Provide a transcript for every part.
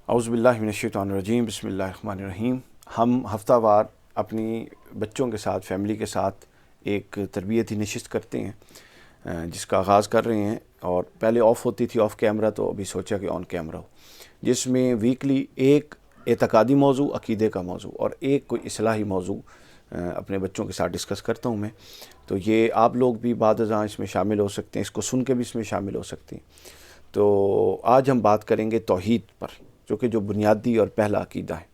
اعوذ باللہ من الشیطان الرجیم، بسم اللہ الرحمن الرحیم۔ ہم ہفتہ وار اپنی بچوں کے ساتھ، فیملی کے ساتھ ایک تربیتی نشست کرتے ہیں جس کا آغاز کر رہے ہیں، اور پہلے آف ہوتی تھی آف کیمرہ، تو ابھی سوچا کہ آن کیمرہ ہو، جس میں ویکلی ایک اعتقادی موضوع، عقیدے کا موضوع، اور ایک کوئی اصلاحی موضوع اپنے بچوں کے ساتھ ڈسکس کرتا ہوں میں۔ تو یہ آپ لوگ بھی بعد ازاں اس میں شامل ہو سکتے ہیں، اس کو سن کے بھی اس میں شامل ہو سکتے ہیں۔ تو آج ہم بات کریں گے توحید پر، جو بنیادی اور پہلا عقیدہ ہے۔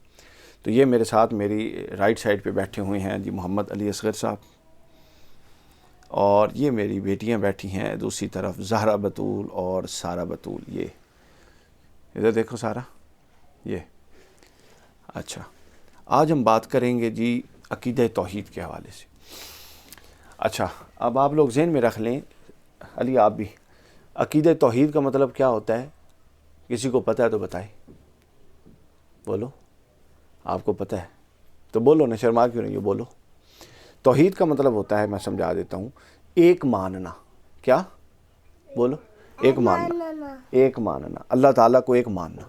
تو یہ میرے ساتھ میری رائٹ سائڈ پہ بیٹھے ہوئے ہیں جی محمد علی اصغر صاحب، اور یہ میری بیٹیاں بیٹھی ہیں دوسری طرف، زہرا بطول اور سارہ بطول۔ یہ ادھر دیکھو سارہ، یہ اچھا۔ آج ہم بات کریں گے جی عقیدہ توحید کے حوالے سے۔ اچھا، اب آپ لوگ ذہن میں رکھ لیں، علی آپ بھی، عقیدہ توحید کا مطلب کیا ہوتا ہے؟ کسی کو پتہ ہے تو بتائے، بولو۔ آپ کو پتہ ہے تو بولو نا، شرما کیوں نہیں، بولو۔ توحید کا مطلب ہوتا ہے، میں سمجھا دیتا ہوں، ایک ماننا۔ کیا؟ بولو۔ ایک ماننا، ایک ماننا، اللہ تعالیٰ کو ایک ماننا،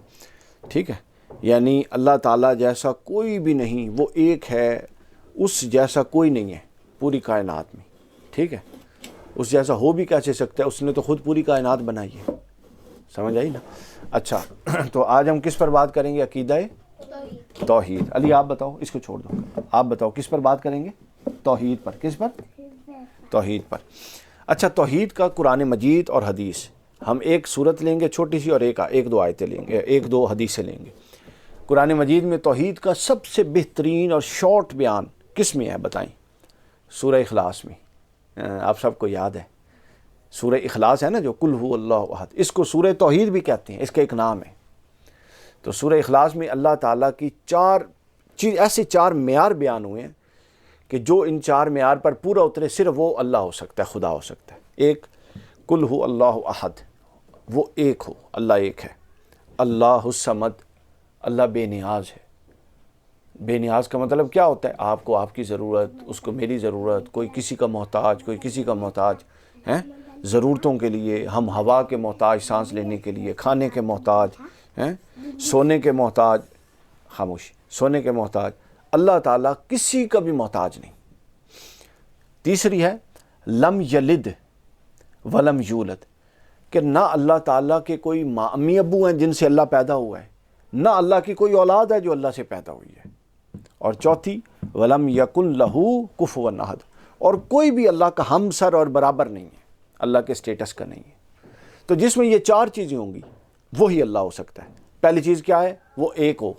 ٹھیک ہے؟ یعنی اللہ تعالیٰ جیسا کوئی بھی نہیں، وہ ایک ہے، اس جیسا کوئی نہیں ہے پوری کائنات میں، ٹھیک ہے؟ اس جیسا ہو بھی کیسے سکتا ہے، اس نے تو خود پوری کائنات بنائی ہے، سمجھ آئی نا؟ اچھا، تو آج ہم کس پر بات کریں گے؟ عقیدہ توحید۔ علی آپ بتاؤ، اس کو چھوڑ دو، آپ بتاؤ کس پر بات کریں گے؟ توحید پر۔ کس پر؟ توحید پر۔ اچھا، توحید کا قرآن مجید اور حدیث، ہم ایک صورت لیں گے چھوٹی سی، اور ایک دو آیتیں لیں گے، ایک دو حدیثیں لیں گے۔ قرآن مجید میں توحید کا سب سے بہترین اور شارٹ بیان کس میں ہے بتائیں؟ سورہ اخلاص میں۔ آپ سب کو یاد ہے سورہ اخلاص ہے نا، جو قل هو اللہ احد، اس کو سورہ توحید بھی کہتے ہیں، اس کا ایک نام ہے۔ تو سورہ اخلاص میں اللہ تعالیٰ کی ایسے چار معیار بیان ہوئے ہیں کہ جو ان چار معیار پر پورا اترے، صرف وہ اللہ ہو سکتا ہے، خدا ہو سکتا ہے۔ ایک، قل هو اللہ احد، وہ ایک ہو، اللہ ایک ہے۔ اللہ الصمد، اللہ بے نیاز ہے۔ بے نیاز کا مطلب کیا ہوتا ہے؟ آپ کو آپ کی ضرورت، اس کو میری ضرورت، کوئی کسی کا محتاج، کوئی کسی کا محتاج ہیں ضرورتوں کے لیے، ہم ہوا کے محتاج سانس لینے کے لیے، کھانے کے محتاج ہیں، سونے کے محتاج، خاموش، سونے کے محتاج۔ اللہ تعالیٰ کسی کا بھی محتاج نہیں۔ تیسری ہے لم یلد ولم یولد، کہ نہ اللہ تعالیٰ کے کوئی امی ابو ہیں جن سے اللہ پیدا ہوا ہے، نہ اللہ کی کوئی اولاد ہے جو اللہ سے پیدا ہوئی ہے۔ اور چوتھی، ولم یکن لہ کفوا احد، اور کوئی بھی اللہ کا ہمسر اور برابر نہیں ہے، اللہ کے سٹیٹس کا نہیں ہے۔ تو جس میں یہ چار چیزیں ہوں گی وہی اللہ ہو سکتا ہے۔ پہلی چیز کیا ہے؟ وہ ایک ہو،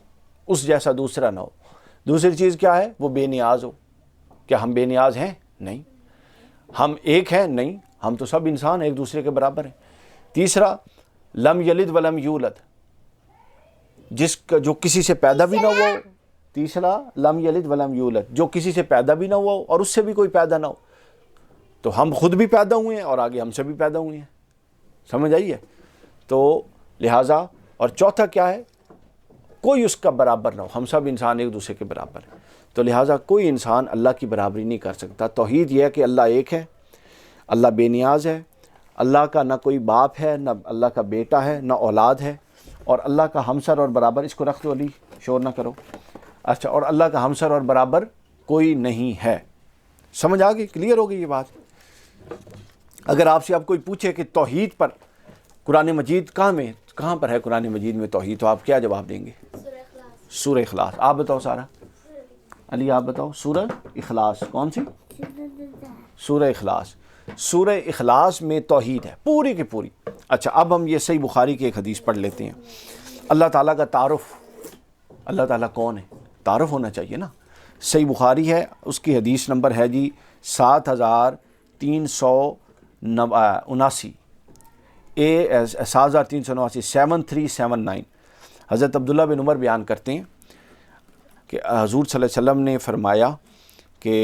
اس جیسا دوسرا نہ ہو۔ دوسری چیز کیا ہے؟ وہ بے نیاز ہو۔ کیا ہم بے نیاز ہیں؟ نہیں۔ ہم ایک ہیں؟ نہیں، ہم تو سب انسان ایک دوسرے کے برابر ہیں۔ تیسرا، لم یلد ولم یولد، جو کسی سے پیدا بھی نہ ہوا ہو۔ تیسرا، لم یلد ولم یولد، جو کسی سے پیدا بھی نہ ہوا ہو اور اس سے بھی کوئی پیدا نہ ہو۔ تو ہم خود بھی پیدا ہوئے ہیں اور آگے ہم سے بھی پیدا ہوئے ہیں، سمجھ آئی ہے؟ تو لہٰذا، اور چوتھا کیا ہے؟ کوئی اس کا برابر نہ ہو، ہم سب انسان ایک دوسرے کے برابر ہیں۔ تو لہٰذا کوئی انسان اللہ کی برابری نہیں کر سکتا۔ توحید یہ ہے کہ اللہ ایک ہے، اللہ بے نیاز ہے، اللہ کا نہ کوئی باپ ہے، نہ اللہ کا بیٹا ہے، نہ اولاد ہے، اور اللہ کا ہمسر اور برابر، اس کو رکھ دو علی، شور نہ کرو۔ اچھا، اور اللہ کا ہمسر اور برابر کوئی نہیں ہے۔ سمجھ آ گئی؟ کلیئر ہو گئی یہ بات؟ اگر آپ سے اب کوئی پوچھے کہ توحید پر قرآن مجید کہاں پر ہے قرآن مجید میں توحید، تو آپ کیا جواب دیں گے؟ سورہ اخلاص۔ آپ بتاؤ سارا، علی آپ بتاؤ، سورہ اخلاص کون سی؟ سورہ اخلاص۔ سورہ اخلاص میں توحید ہے پوری کی پوری۔ اچھا، اب ہم یہ صحیح بخاری کی ایک حدیث پڑھ لیتے ہیں۔ اللہ تعالیٰ کا تعارف، اللہ تعالیٰ کون ہے، تعارف ہونا چاہیے نا۔ صحیح بخاری ہے، اس کی حدیث نمبر ہے جی 7379، 7379، 7379۔ حضرت عبداللہ بن عمر بیان کرتے ہیں کہ حضور صلی اللہ علیہ وسلم نے فرمایا کہ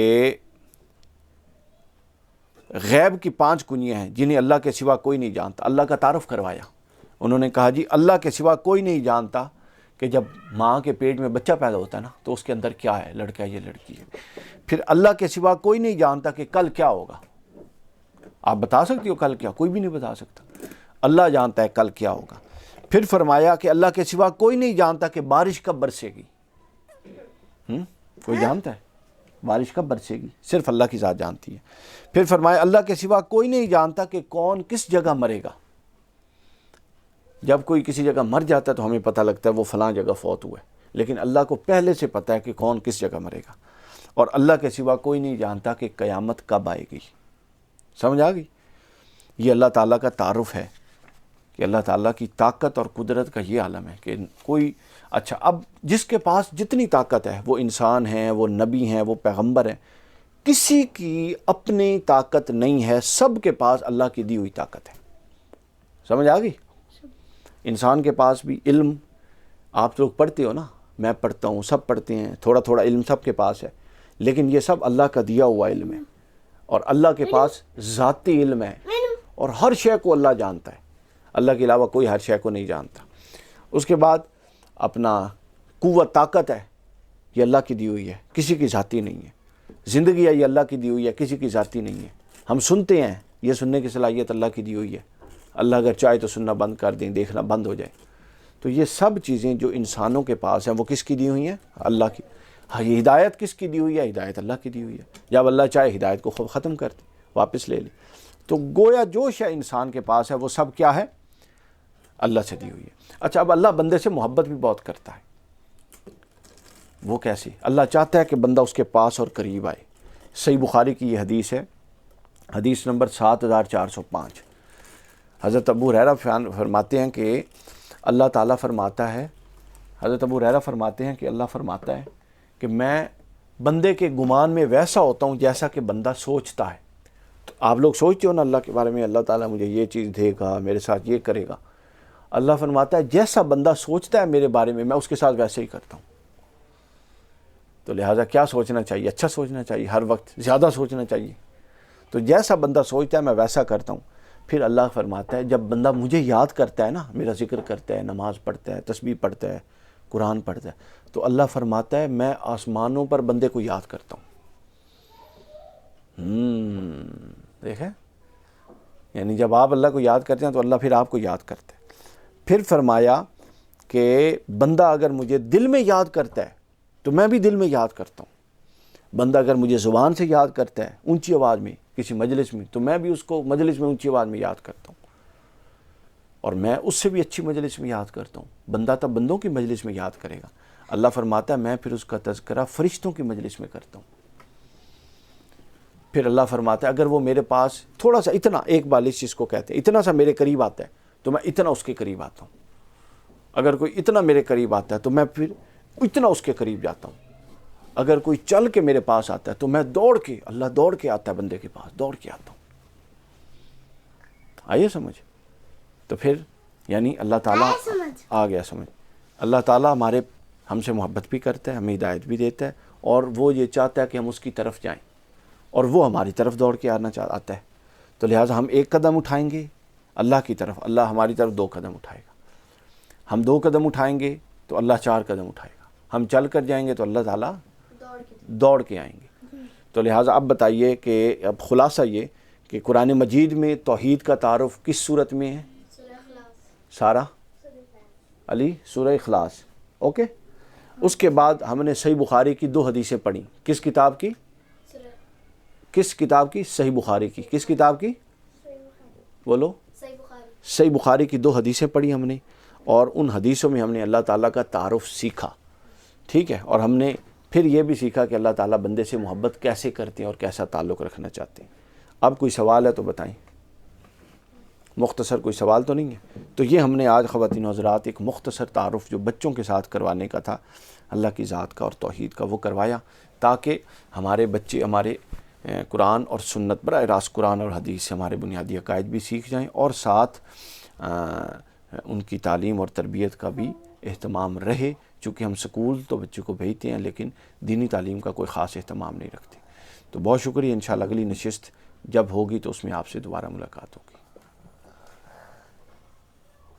غیب کی 5 کنیاں ہیں جنہیں اللہ کے سوا کوئی نہیں جانتا۔ اللہ کا تعارف کروایا، انہوں نے کہا جی اللہ کے سوا کوئی نہیں جانتا کہ جب ماں کے پیٹ میں بچہ پیدا ہوتا ہے نا تو اس کے اندر کیا ہے، لڑکا ہے یا لڑکی ہے۔ پھر اللہ کے سوا کوئی نہیں جانتا کہ کل کیا ہوگا۔ آپ بتا سکتی ہو کل کیا؟ کوئی بھی نہیں بتا سکتا، اللہ جانتا ہے کل کیا ہوگا۔ پھر فرمایا کہ اللہ کے سوا کوئی نہیں جانتا کہ بارش کب برسے گی. کوئی جانتا ہے بارش کب برسے گی؟ صرف اللہ کی ذات جانتی ہے. پھر فرمایا اللہ کے سوا کوئی نہیں جانتا کہ کون کس جگہ مرے گا. جب کوئی کسی جگہ مر جاتا ہے تو ہمیں پتہ لگتا ہے وہ فلاں جگہ فوت ہوا ہے، لیکن اللہ کو پہلے سے پتہ ہے کہ کون کس جگہ مرے گا. اور اللہ کے سوا کوئی نہیں جانتا کہ قیامت کب آئے گی. سمجھ آ گئی؟ یہ اللہ تعالیٰ کا تعارف ہے کہ اللہ تعالیٰ کی طاقت اور قدرت کا یہ عالم ہے کہ کوئی. اچھا، اب جس کے پاس جتنی طاقت ہے، وہ انسان ہیں، وہ نبی ہیں، وہ پیغمبر ہیں، کسی کی اپنی طاقت نہیں ہے، سب کے پاس اللہ کی دی ہوئی طاقت ہے. سمجھ آ گئی؟ انسان کے پاس بھی علم، آپ لوگ پڑھتے ہو نا، میں پڑھتا ہوں، سب پڑھتے ہیں، تھوڑا تھوڑا علم سب کے پاس ہے، لیکن یہ سب اللہ کا دیا ہوا علم ہے. اور اللہ کے پاس ذاتی علم ہے اور ہر شے کو اللہ جانتا ہے. اللہ کے علاوہ کوئی ہر شے کو نہیں جانتا. اس کے بعد اپنا قوت، طاقت ہے، یہ اللہ کی دی ہوئی ہے، کسی کی ذاتی نہیں ہے. زندگی ہے، یہ اللہ کی دی ہوئی ہے، کسی کی ذاتی نہیں ہے. ہم سنتے ہیں، یہ سننے کی صلاحیت اللہ کی دی ہوئی ہے. اللہ اگر چاہے تو سننا بند کر دیں، دیکھنا بند ہو جائے. تو یہ سب چیزیں جو انسانوں کے پاس ہیں وہ کس کی دی ہوئی ہیں؟ اللہ کی. ہاں، یہ ہدایت کس کی دی ہوئی ہے؟ ہدایت اللہ کی دی ہوئی ہے. جب اللہ چاہے ہدایت کو ختم کر دے، واپس لے لے. تو گویا جو شے انسان کے پاس ہے وہ سب کیا ہے؟ اللہ سے دی ہوئی ہے. اچھا، اب اللہ بندے سے محبت بھی بہت کرتا ہے. وہ کیسے؟ اللہ چاہتا ہے کہ بندہ اس کے پاس اور قریب آئے. صحیح بخاری کی یہ حدیث ہے، حدیث نمبر 7405. حضرت ابو ہریرہ فرماتے ہیں کہ اللہ تعالیٰ فرماتا ہے، حضرت ابو ہریرہ فرماتے ہیں کہ اللہ فرماتا ہے کہ میں بندے کے گمان میں ویسا ہوتا ہوں جیسا کہ بندہ سوچتا ہے. تو آپ لوگ سوچتے ہو نا اللہ کے بارے میں، اللہ تعالیٰ مجھے یہ چیز دے گا، میرے ساتھ یہ کرے گا. اللہ فرماتا ہے جیسا بندہ سوچتا ہے میرے بارے میں اس کے ساتھ ویسے ہی کرتا ہوں. تو لہٰذا کیا سوچنا چاہیے؟ اچھا سوچنا چاہیے، ہر وقت زیادہ سوچنا چاہیے. تو جیسا بندہ سوچتا ہے میں ویسا کرتا ہوں. پھر اللہ فرماتا ہے جب بندہ مجھے یاد کرتا ہے نا، میرا ذکر کرتا ہے، نماز پڑھتا ہے، تسبیح پڑھتا ہے، قرآن پڑھتا ہے، تو اللہ فرماتا ہے میں آسمانوں پر بندے کو یاد کرتا ہوں. دیکھیں، یعنی جب آپ اللہ کو یاد کرتے ہیں تو اللہ پھر آپ کو یاد کرتا ہے. پھر فرمایا کہ بندہ اگر مجھے دل میں یاد کرتا ہے تو میں بھی دل میں یاد کرتا ہوں. بندہ اگر مجھے زبان سے یاد کرتا ہے اونچی آواز میں کسی مجلس میں، تو میں بھی اس کو مجلس میں اونچی آواز میں یاد کرتا ہوں، اور میں اس سے بھی اچھی مجلس میں یاد کرتا ہوں. بندہ تب بندوں کی مجلس میں یاد کرے گا. اللہ فرماتا ہے میں پھر اس کا تذکرہ فرشتوں کی مجلس میں کرتا ہوں. پھر اللہ فرماتا ہے اگر وہ میرے پاس تھوڑا سا، اتنا، ایک بالش جس کو کہتے ہیں، اتنا سا میرے قریب آتا ہے تو میں اتنا اس کے قریب آتا ہوں. اگر کوئی اتنا میرے قریب آتا ہے تو میں پھر اتنا اس کے قریب جاتا ہوں. اگر کوئی چل کے میرے پاس آتا ہے تو میں دوڑ کے، اللہ دوڑ کے آتا ہے بندے کے پاس، دوڑ کے آتا ہوں. آئیے سمجھ؟ تو پھر یعنی اللہ تعالیٰ آ گیا سمجھ. اللہ تعالیٰ ہم سے محبت بھی کرتا ہے، ہمیں ہدایت بھی دیتا ہے، اور وہ یہ چاہتا ہے کہ ہم اس کی طرف جائیں، اور وہ ہماری طرف دوڑ کے آتا ہے. تو لہٰذا ہم ایک قدم اٹھائیں گے اللہ کی طرف، اللہ ہماری طرف 2 قدم اٹھائے گا. ہم 2 قدم اٹھائیں گے تو اللہ 4 قدم اٹھائے گا. ہم چل کر جائیں گے تو اللہ تعالیٰ دوڑ کے آئیں گے. تو لہٰذا اب بتائیے کہ اب خلاصہ یہ کہ قرآن مجید میں توحید کا تعارف کس صورت میں ہے؟ سارا علی سورہ اخلاص. اوکے. اس کے بعد ہم نے صحیح بخاری کی 2 حدیثیں پڑھی. کس کتاب کی؟ صحیح بخاری کی. کس کتاب کی؟ بولو. صحیح بخاری کی 2 حدیثیں پڑھی ہم نے، اور ان حدیثوں میں ہم نے اللہ تعالیٰ کا تعارف سیکھا. ٹھیک ہے. اور ہم نے پھر یہ بھی سیکھا کہ اللہ تعالیٰ بندے سے محبت کیسے کرتے ہیں اور کیسا تعلق رکھنا چاہتے ہیں. اب کوئی سوال ہے تو بتائیں. مختصر کوئی سوال تو نہیں ہے؟ تو یہ ہم نے آج خواتین و حضرات ایک مختصر تعارف جو بچوں کے ساتھ کروانے کا تھا اللہ کی ذات کا اور توحید کا، وہ کروایا تاکہ ہمارے بچے ہمارے قرآن اور سنت، براہ راست قرآن اور حدیث سے ہمارے بنیادی عقائد بھی سیکھ جائیں، اور ساتھ ان کی تعلیم اور تربیت کا بھی اہتمام رہے. چونکہ ہم سکول تو بچے کو بھیجتے ہیں لیکن دینی تعلیم کا کوئی خاص اہتمام نہیں رکھتے. تو بہت شکریہ. انشاءاللہ اگلی نشست جب ہوگی تو اس میں آپ سے دوبارہ ملاقات ہوگی.